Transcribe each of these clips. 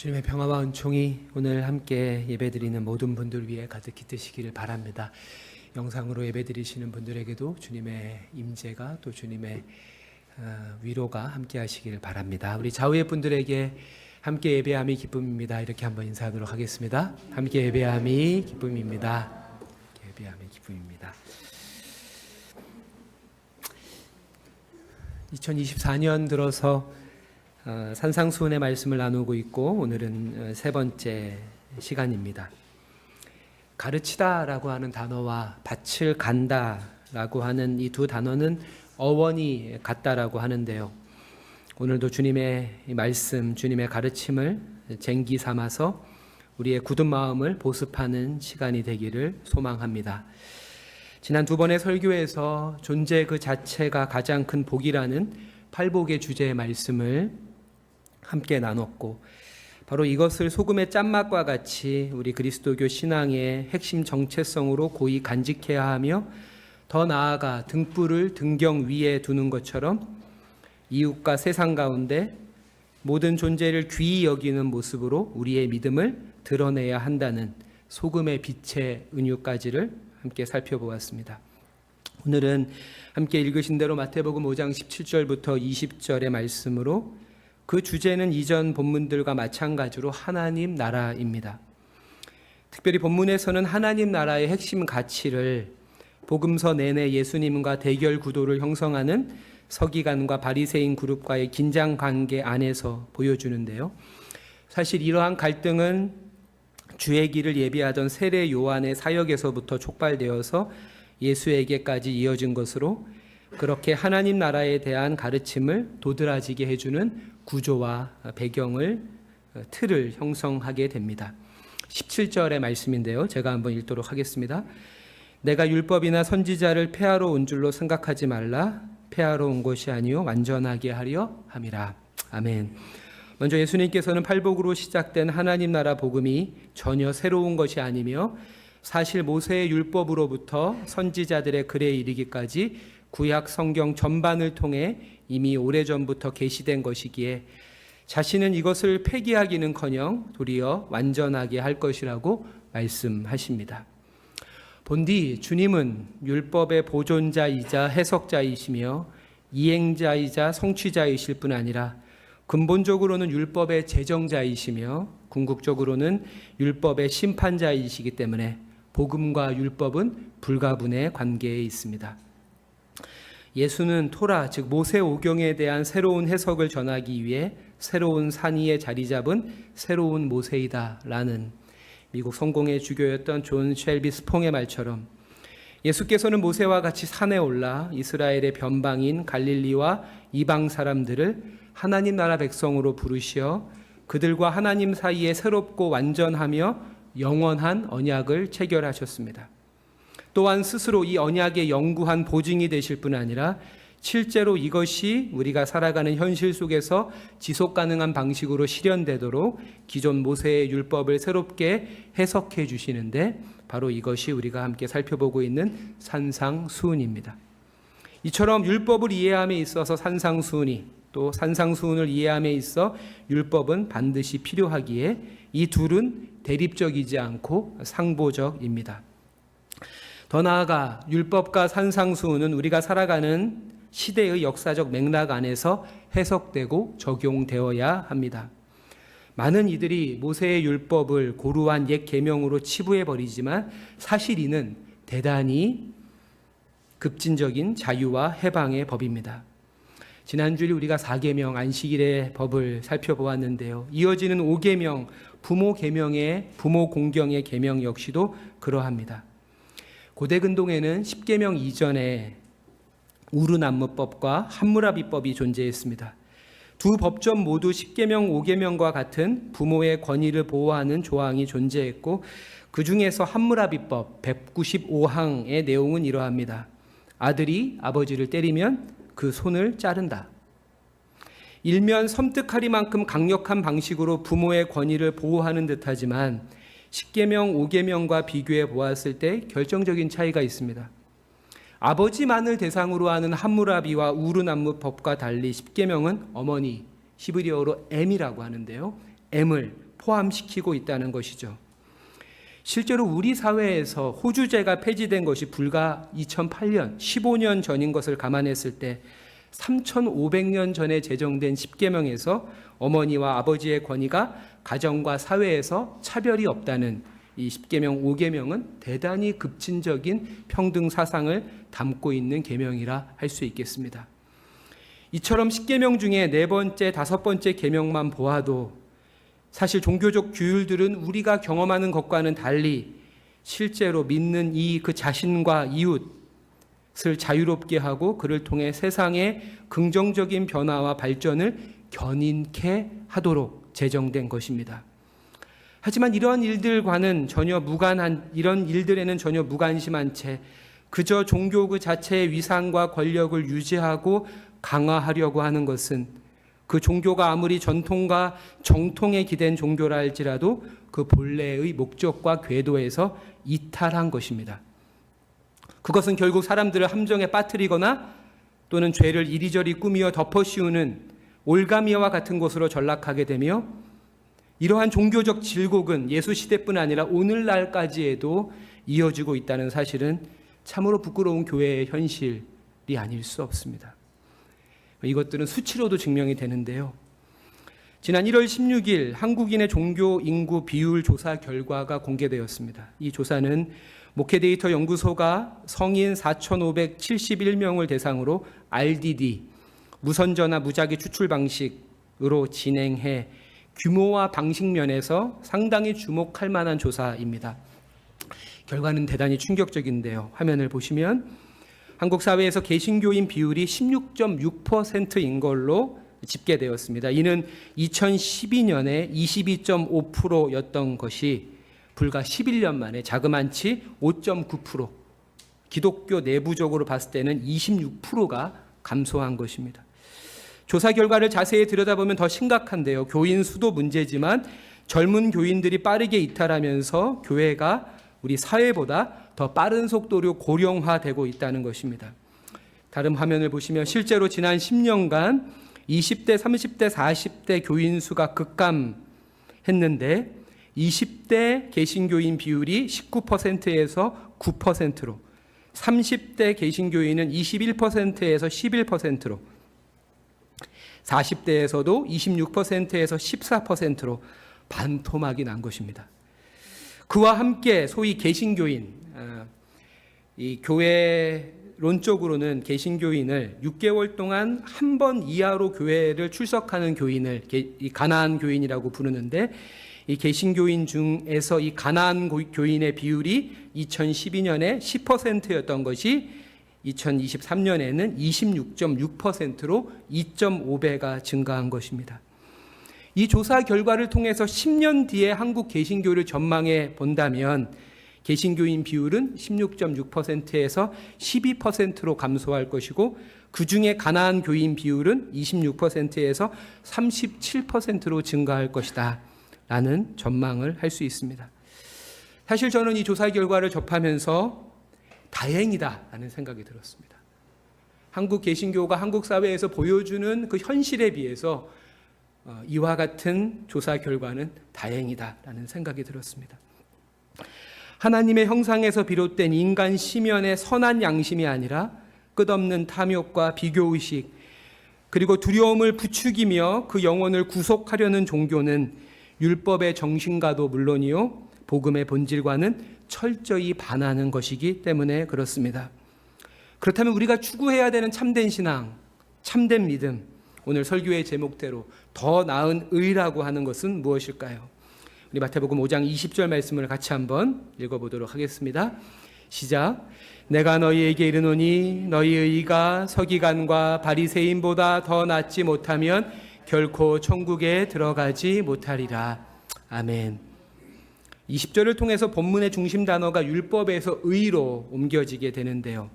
주님의 평화와 은총이 오늘 함께 예배드리는 모든 분들 위해 가득히 뜨시기를 바랍니다. 영상으로 예배드리시는 분들에게도 주님의 임재가 또 주님의 위로가 함께 하시기를 바랍니다. 우리 좌우의 분들에게 함께 예배함이 기쁨입니다. 이렇게 한번 인사하도록 하겠습니다. 함께 예배함이 기쁨입니다. 예배함이 기쁨입니다. 2024년 들어서 산상수훈의 말씀을 나누고 있고 오늘은 세 번째 시간입니다. 가르치다라고 하는 단어와 밭을 간다라고 하는 이 두 단어는 어원이 같다라고 하는데요. 오늘도 주님의 말씀, 주님의 가르침을 쟁기 삼아서 우리의 굳은 마음을 보습하는 시간이 되기를 소망합니다. 지난 두 번의 설교에서 존재 그 자체가 가장 큰 복이라는 팔복의 주제의 말씀을 함께 나눴고, 바로 이것을 소금의 짠맛과 같이 우리 그리스도교 신앙의 핵심 정체성으로 고이 간직해야 하며 더 나아가 등불을 등경 위에 두는 것처럼 이웃과 세상 가운데 모든 존재를 귀히 여기는 모습으로 우리의 믿음을 드러내야 한다는 소금의 빛의 은유까지를 함께 살펴보았습니다. 오늘은 함께 읽으신 대로 마태복음 5장 17절부터 20절의 말씀으로 그 주제는 이전 본문들과 마찬가지로 하나님 나라입니다. 특별히 본문에서는 하나님 나라의 핵심 가치를 복음서 내내 예수님과 대결 구도를 형성하는 서기관과 바리새인 그룹과의 긴장 관계 안에서 보여주는데요. 사실 이러한 갈등은 주의 길을 예비하던 세례 요한의 사역에서부터 촉발되어서 예수에게까지 이어진 것으로 그렇게 하나님 나라에 대한 가르침을 도드라지게 해주는 구조와 배경을 틀을 형성하게 됩니다. 17절의 말씀인데요. 제가 한번 읽도록 하겠습니다. 내가 율법이나 선지자를 폐하러 온 줄로 생각하지 말라. 폐하러 온 것이 아니요 완전하게 하려 함이라. 아멘. 먼저 예수님께서는 팔복으로 시작된 하나님 나라 복음이 전혀 새로운 것이 아니며 사실 모세의 율법으로부터 선지자들의 글에 이르기까지 구약 성경 전반을 통해 이미 오래전부터 계시된 것이기에 자신은 이것을 폐기하기는커녕 도리어 완전하게 할 것이라고 말씀하십니다. 본디 주님은 율법의 보존자이자 해석자이시며 이행자이자 성취자이실 뿐 아니라 근본적으로는 율법의 제정자이시며 궁극적으로는 율법의 심판자이시기 때문에 복음과 율법은 불가분의 관계에 있습니다. 예수는 토라, 즉 모세 오경에 대한 새로운 해석을 전하기 위해 새로운 산 위에 자리 잡은 새로운 모세이다라는 미국 성공의 주교였던 존 쉘비 스퐁의 말처럼 예수께서는 모세와 같이 산에 올라 이스라엘의 변방인 갈릴리와 이방 사람들을 하나님 나라 백성으로 부르시어 그들과 하나님 사이에 새롭고 완전하며 영원한 언약을 체결하셨습니다. 또한 스스로 이 언약의 영구한 보증이 되실 뿐 아니라 실제로 이것이 우리가 살아가는 현실 속에서 지속 가능한 방식으로 실현되도록 기존 모세의 율법을 새롭게 해석해 주시는데 바로 이것이 우리가 함께 살펴보고 있는 산상수훈입니다. 이처럼 율법을 이해함에 있어서 산상수훈이 또 산상수훈을 이해함에 있어 율법은 반드시 필요하기에 이 둘은 대립적이지 않고 상보적입니다. 더 나아가 율법과 산상수훈은 우리가 살아가는 시대의 역사적 맥락 안에서 해석되고 적용되어야 합니다. 많은 이들이 모세의 율법을 고루한 옛 계명으로 치부해버리지만 사실 이는 대단히 급진적인 자유와 해방의 법입니다. 지난주에 우리가 4계명 안식일의 법을 살펴보았는데요. 이어지는 5계명 부모 공경의 계명 역시도 그러합니다. 고대 근동에는 10계명 이전에 우르남무법과 함무라비법이 존재했습니다. 두 법전 모두 10계명, 5계명과 같은 부모의 권위를 보호하는 조항이 존재했고 그 중에서 함무라비법 195항의 내용은 이러합니다. 아들이 아버지를 때리면 그 손을 자른다. 일면 섬뜩하리만큼 강력한 방식으로 부모의 권위를 보호하는 듯하지만 10계명, 5계명과 비교해 보았을 때 결정적인 차이가 있습니다. 아버지만을 대상으로 하는 함무라비와 우르남무법과 달리 10계명은 어머니, 히브리어로 M이라고 하는데요. M을 포함시키고 있다는 것이죠. 실제로 우리 사회에서 호주제가 폐지된 것이 불과 2008년, 15년 전인 것을 감안했을 때 3,500년 전에 제정된 10계명에서 어머니와 아버지의 권위가 가정과 사회에서 차별이 없다는 이 10계명 5계명은 대단히 급진적인 평등 사상을 담고 있는 계명이라 할 수 있겠습니다. 이처럼 10계명 중에 4번째, 5번째 계명만 보아도 사실 종교적 규율들은 우리가 경험하는 것과는 달리 실제로 믿는 그 자신과 이웃을 자유롭게 하고 그를 통해 세상의 긍정적인 변화와 발전을 견인케 하도록 제정된 것입니다. 하지만 이런 일들에는 전혀 무관심한 채 그저 종교 그 자체의 위상과 권력을 유지하고 강화하려고 하는 것은 그 종교가 아무리 전통과 정통에 기댄 종교라 할지라도 그 본래의 목적과 궤도에서 이탈한 것입니다. 그것은 결국 사람들을 함정에 빠뜨리거나 또는 죄를 이리저리 꾸미어 덮어씌우는 올가미와 같은 곳으로 전락하게 되며 이러한 종교적 질곡은 예수 시대뿐 아니라 오늘날까지에도 이어지고 있다는 사실은 참으로 부끄러운 교회의 현실이 아닐 수 없습니다. 이것들은 수치로도 증명이 되는데요. 지난 1월 16일 한국인의 종교 인구 비율 조사 결과가 공개되었습니다. 이 조사는 목회데이터 연구소가 성인 4,571명을 대상으로 RDD, 무선전화 무작위 추출 방식으로 진행해 규모와 방식 면에서 상당히 주목할 만한 조사입니다. 결과는 대단히 충격적인데요. 화면을 보시면 한국 사회에서 개신교인 비율이 16.6%인 걸로 집계되었습니다. 이는 2012년에 22.5%였던 것이 불과 11년 만에 자그만치 5.9%, 기독교 내부적으로 봤을 때는 26%가 감소한 것입니다. 조사 결과를 자세히 들여다보면 더 심각한데요. 교인 수도 문제지만 젊은 교인들이 빠르게 이탈하면서 교회가 우리 사회보다 더 빠른 속도로 고령화되고 있다는 것입니다. 다른 화면을 보시면 실제로 지난 10년간 20대, 30대, 40대 교인 수가 급감했는데 20대 개신교인 비율이 19%에서 9%로 30대 개신교인은 21%에서 11%로 40대에서도 26%에서 14%로 반토막이 난 것입니다. 그와 함께 소위 개신교인, 이 교회론적으로는 개신교인을 6개월 동안 한 번 이하로 교회를 출석하는 교인을 가나안 교인이라고 부르는데 이 개신교인 중에서 이 가나안 교인의 비율이 2012년에 10%였던 것이 2023년에는 26.6%로 2.5배가 증가한 것입니다. 이 조사 결과를 통해서 10년 뒤에 한국 개신교를 전망해 본다면 개신교인 비율은 16.6%에서 12%로 감소할 것이고 그중에 가나안 교인 비율은 26%에서 37%로 증가할 것이다 라는 전망을 할 수 있습니다. 사실 저는 이 조사 결과를 접하면서 다행이다라는 생각이 들었습니다. 한국 개신교가 한국 사회에서 보여주는 그 현실에 비해서 이와 같은 조사 결과는 다행이다라는 생각이 들었습니다. 하나님의 형상에서 비롯된 인간 심연의 선한 양심이 아니라 끝없는 탐욕과 비교의식 그리고 두려움을 부추기며 그 영혼을 구속하려는 종교는 율법의 정신과도 물론이요 복음의 본질과는 철저히 반하는 것이기 때문에 그렇습니다. 그렇다면 우리가 추구해야 되는 참된 신앙, 참된 믿음, 오늘 설교의 제목대로 더 나은 의라고 하는 것은 무엇일까요? 우리 마태복음 5장 20절 말씀을 같이 한번 읽어보도록 하겠습니다. 시작. 내가 너희에게 이르노니 너희의 의가 서기관과 바리새인보다 더 낫지 못하면 결코 천국에 들어가지 못하리라. 아멘. 20절을 통해서 본문의 중심 단어가 율법에서 의로 옮겨지게 되는데요.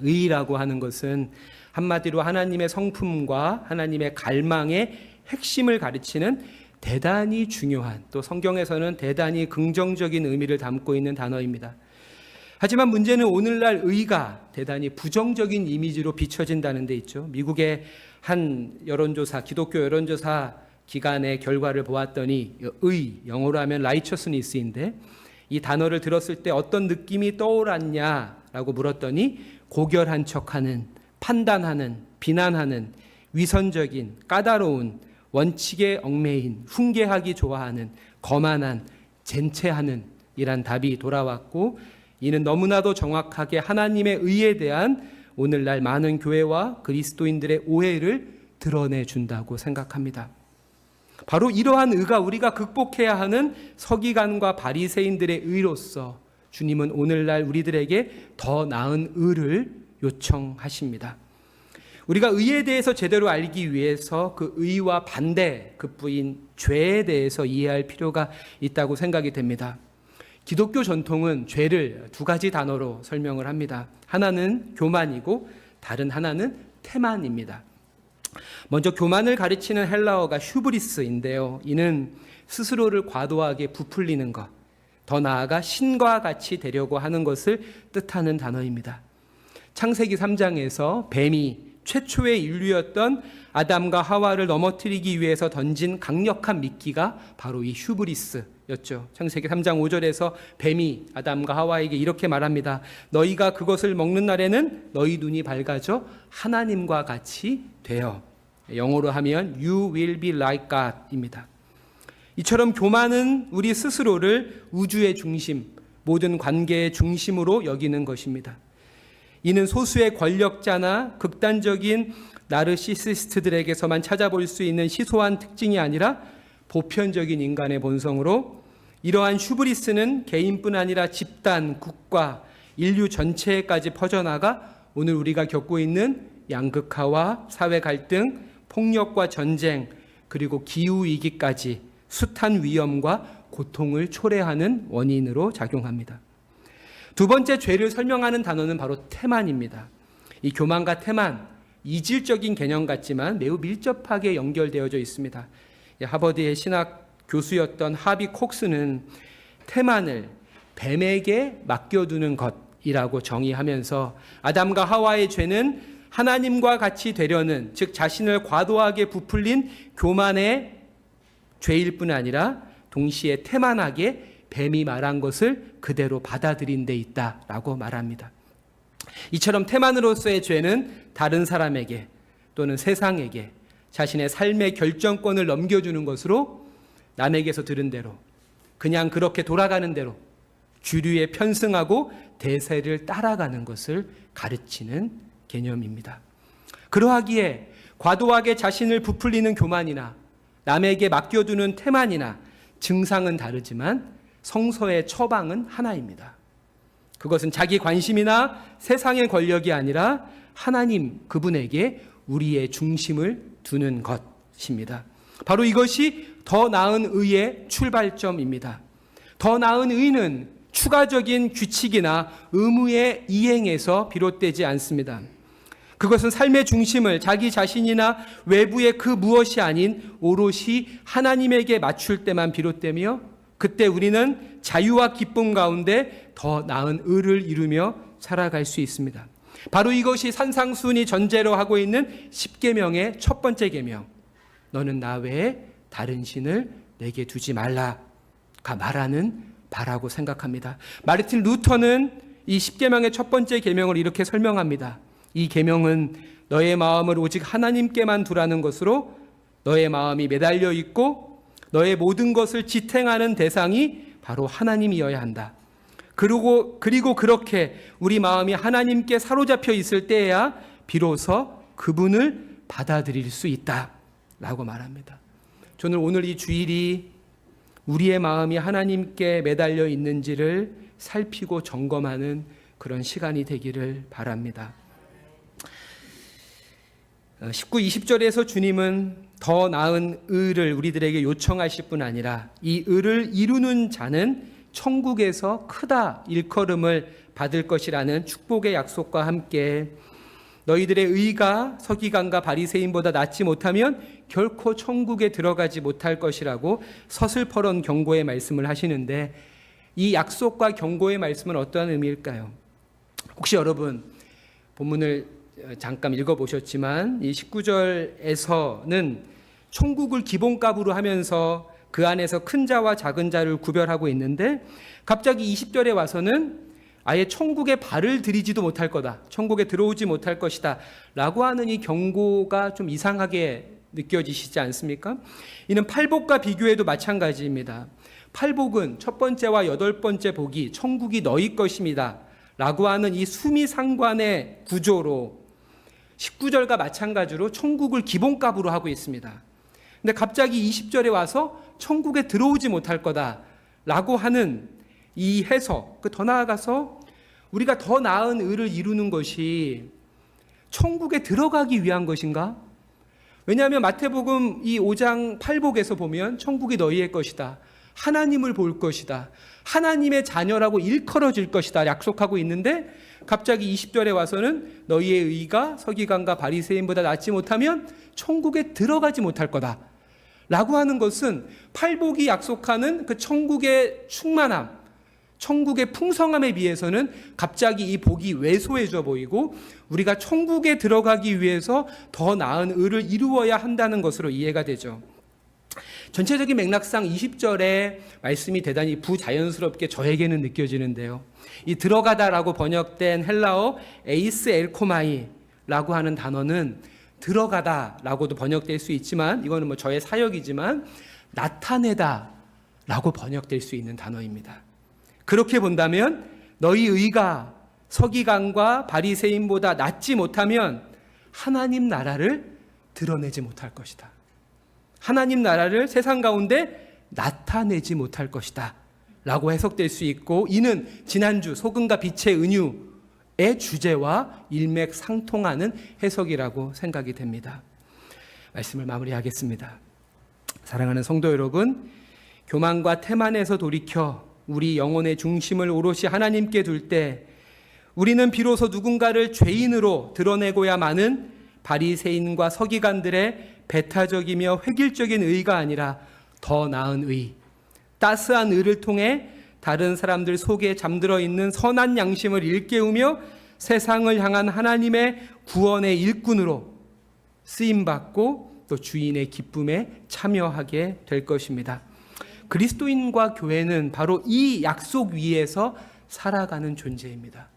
의라고 하는 것은 한마디로 하나님의 성품과 하나님의 갈망의 핵심을 가르치는 대단히 중요한, 또 성경에서는 대단히 긍정적인 의미를 담고 있는 단어입니다. 하지만 문제는 오늘날 의가 대단히 부정적인 이미지로 비춰진다는 데 있죠. 미국의 한 여론조사, 기독교 여론조사 기간의 결과를 보았더니 의, 영어로 하면 righteousness인데 이 단어를 들었을 때 어떤 느낌이 떠올랐냐라고 물었더니 고결한 척하는, 판단하는, 비난하는, 위선적인, 까다로운, 원칙에 얽매인, 훈계하기 좋아하는, 거만한, 젠체하는 이란 답이 돌아왔고, 이는 너무나도 정확하게 하나님의 의에 대한 오늘날 많은 교회와 그리스도인들의 오해를 드러내준다고 생각합니다. 바로 이러한 의가 우리가 극복해야 하는 서기관과 바리새인들의 의로서 주님은 오늘날 우리들에게 더 나은 의를 요청하십니다. 우리가 의에 대해서 제대로 알기 위해서 그 의와 반대 급부인 죄에 대해서 이해할 필요가 있다고 생각이 됩니다. 기독교 전통은 죄를 두 가지 단어로 설명을 합니다. 하나는 교만이고 다른 하나는 태만입니다. 먼저 교만을 가르치는 헬라어가 휴브리스인데요. 이는 스스로를 과도하게 부풀리는 것, 더 나아가 신과 같이 되려고 하는 것을 뜻하는 단어입니다. 창세기 3장에서 뱀이 최초의 인류였던 아담과 하와를 넘어뜨리기 위해서 던진 강력한 미끼가 바로 이 휴브리스였죠. 창세기 3장 5절에서 뱀이 아담과 하와에게 이렇게 말합니다. 너희가 그것을 먹는 날에는 너희 눈이 밝아져 하나님과 같이 되어. 영어로 하면 You will be like God입니다. 이처럼 교만은 우리 스스로를 우주의 중심, 모든 관계의 중심으로 여기는 것입니다. 이는 소수의 권력자나 극단적인 나르시시스트들에게서만 찾아볼 수 있는 시소한 특징이 아니라 보편적인 인간의 본성으로, 이러한 휴브리스는 개인뿐 아니라 집단, 국가, 인류 전체에까지 퍼져나가 오늘 우리가 겪고 있는 양극화와 사회 갈등, 폭력과 전쟁, 그리고 기후위기까지 숱한 위험과 고통을 초래하는 원인으로 작용합니다. 두 번째 죄를 설명하는 단어는 바로 태만입니다. 이 교만과 태만, 이질적인 개념 같지만 매우 밀접하게 연결되어져 있습니다. 하버드의 신학 교수였던 하비 콕스는 태만을 뱀에게 맡겨두는 것이라고 정의하면서 아담과 하와의 죄는 하나님과 같이 되려는, 즉 자신을 과도하게 부풀린 교만의 죄일 뿐 아니라 동시에 태만하게 뱀이 말한 것을 그대로 받아들인 데 있다라고 말합니다. 이처럼 태만으로서의 죄는 다른 사람에게 또는 세상에게 자신의 삶의 결정권을 넘겨주는 것으로 남에게서 들은 대로, 그냥 그렇게 돌아가는 대로 주류에 편승하고 대세를 따라가는 것을 가르치는 개념입니다. 그러하기에 과도하게 자신을 부풀리는 교만이나 남에게 맡겨두는 태만이나 증상은 다르지만 성서의 처방은 하나입니다. 그것은 자기 관심이나 세상의 권력이 아니라 하나님 그분에게 우리의 중심을 두는 것입니다. 바로 이것이 더 나은 의의 출발점입니다. 더 나은 의는 추가적인 규칙이나 의무의 이행에서 비롯되지 않습니다. 그것은 삶의 중심을 자기 자신이나 외부의 그 무엇이 아닌 오롯이 하나님에게 맞출 때만 비롯되며, 그때 우리는 자유와 기쁨 가운데 더 나은 의를 이루며 살아갈 수 있습니다. 바로 이것이 산상수훈이 전제로 하고 있는 십계명의 첫 번째 계명, 너는 나 외에 다른 신을 내게 두지 말라가 말하는 바라고 생각합니다. 마르틴 루터는 이 십계명의 첫 번째 계명을 이렇게 설명합니다. 이 계명은 너의 마음을 오직 하나님께만 두라는 것으로 너의 마음이 매달려 있고 너의 모든 것을 지탱하는 대상이 바로 하나님이어야 한다. 그리고 그렇게 우리 마음이 하나님께 사로잡혀 있을 때에야 비로소 그분을 받아들일 수 있다라고 말합니다. 저는 오늘 이 주일이 우리의 마음이 하나님께 매달려 있는지를 살피고 점검하는 그런 시간이 되기를 바랍니다. 19, 20절에서 주님은 더 나은 의를 우리들에게 요청하실 뿐 아니라 이 의를 이루는 자는 천국에서 크다 일컬음을 받을 것이라는 축복의 약속과 함께 너희들의 의가 서기관과 바리새인보다 낫지 못하면 결코 천국에 들어가지 못할 것이라고 서슬퍼런 경고의 말씀을 하시는데, 이 약속과 경고의 말씀은 어떠한 의미일까요? 혹시 여러분 본문을 잠깐 읽어보셨지만 이 19절에서는 천국을 기본값으로 하면서 그 안에서 큰 자와 작은 자를 구별하고 있는데, 갑자기 20절에 와서는 아예 천국에 발을 들이지도 못할 거다, 천국에 들어오지 못할 것이다 라고 하는 이 경고가 좀 이상하게 느껴지시지 않습니까? 이는 팔복과 비교해도 마찬가지입니다. 팔복은 첫 번째와 여덟 번째 복이 천국이 너희 것입니다 라고 하는 이 수미상관의 구조로 19절과 마찬가지로 천국을 기본값으로 하고 있습니다. 근데 갑자기 20절에 와서 천국에 들어오지 못할 거다 라고 하는 이 해석, 더 나아가서 우리가 더 나은 의를 이루는 것이 천국에 들어가기 위한 것인가? 왜냐하면 마태복음 이 5장 8복에서 보면 천국이 너희의 것이다, 하나님을 볼 것이다, 하나님의 자녀라고 일컬어질 것이다 약속하고 있는데, 갑자기 20절에 와서는 너희의 의가 서기관과 바리새인보다 낫지 못하면 천국에 들어가지 못할 거다 라고 하는 것은 팔복이 약속하는 그 천국의 충만함, 천국의 풍성함에 비해서는 갑자기 이 복이 왜소해져 보이고, 우리가 천국에 들어가기 위해서 더 나은 의를 이루어야 한다는 것으로 이해가 되죠. 전체적인 맥락상 20절의 말씀이 대단히 부자연스럽게 저에게는 느껴지는데요, 이 들어가다라고 번역된 헬라어 에이스 엘코마이라고 하는 단어는 들어가다라고도 번역될 수 있지만, 이거는 저의 사역이지만 나타내다라고 번역될 수 있는 단어입니다. 그렇게 본다면 너희 의가 서기관과 바리새인보다 낫지 못하면 하나님 나라를 드러내지 못할 것이다, 하나님 나라를 세상 가운데 나타내지 못할 것이다 라고 해석될 수 있고, 이는 지난주 소금과 빛의 은유의 주제와 일맥상통하는 해석이라고 생각이 됩니다. 말씀을 마무리하겠습니다. 사랑하는 성도 여러분, 교만과 태만에서 돌이켜 우리 영혼의 중심을 오롯이 하나님께 둘 때 우리는 비로소 누군가를 죄인으로 드러내고야만은 바리새인과 서기관들의 배타적이며 획일적인 의가 아니라 더 나은 의, 따스한 의를 통해 다른 사람들 속에 잠들어 있는 선한 양심을 일깨우며 세상을 향한 하나님의 구원의 일꾼으로 쓰임받고 또 주인의 기쁨에 참여하게 될 것입니다. 그리스도인과 교회는 바로 이 약속 위에서 살아가는 존재입니다.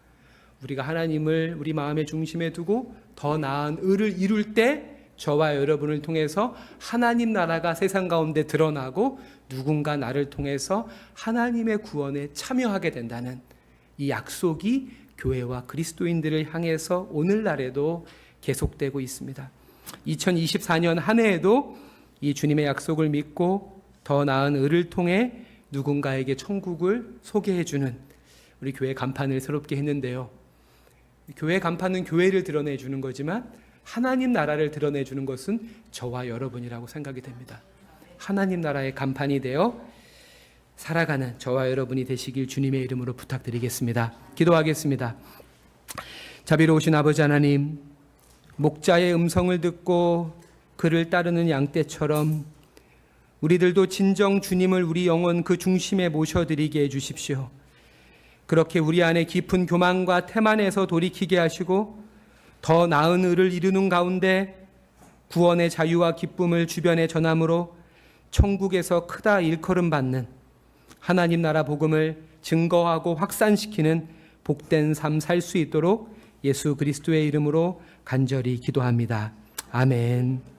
우리가 하나님을 우리 마음의 중심에 두고 더 나은 의를 이룰 때 저와 여러분을 통해서 하나님 나라가 세상 가운데 드러나고 누군가 나를 통해서 하나님의 구원에 참여하게 된다는 이 약속이 교회와 그리스도인들을 향해서 오늘날에도 계속되고 있습니다. 2024년 한 해에도 이 주님의 약속을 믿고 더 나은 의를 통해 누군가에게 천국을 소개해주는 우리 교회 간판을 새롭게 했는데요, 교회 간판은 교회를 드러내주는 거지만 하나님 나라를 드러내주는 것은 저와 여러분이라고 생각이 됩니다. 하나님 나라의 간판이 되어 살아가는 저와 여러분이 되시길 주님의 이름으로 부탁드리겠습니다. 기도하겠습니다. 자비로우신 아버지 하나님, 목자의 음성을 듣고 그를 따르는 양떼처럼 우리들도 진정 주님을 우리 영혼 그 중심에 모셔드리게 해주십시오. 그렇게 우리 안에 깊은 교만과 태만에서 돌이키게 하시고 더 나은 의를 이루는 가운데 구원의 자유와 기쁨을 주변에 전함으로 천국에서 크다 일컬음 받는 하나님 나라 복음을 증거하고 확산시키는 복된 삶 살 수 있도록 예수 그리스도의 이름으로 간절히 기도합니다. 아멘.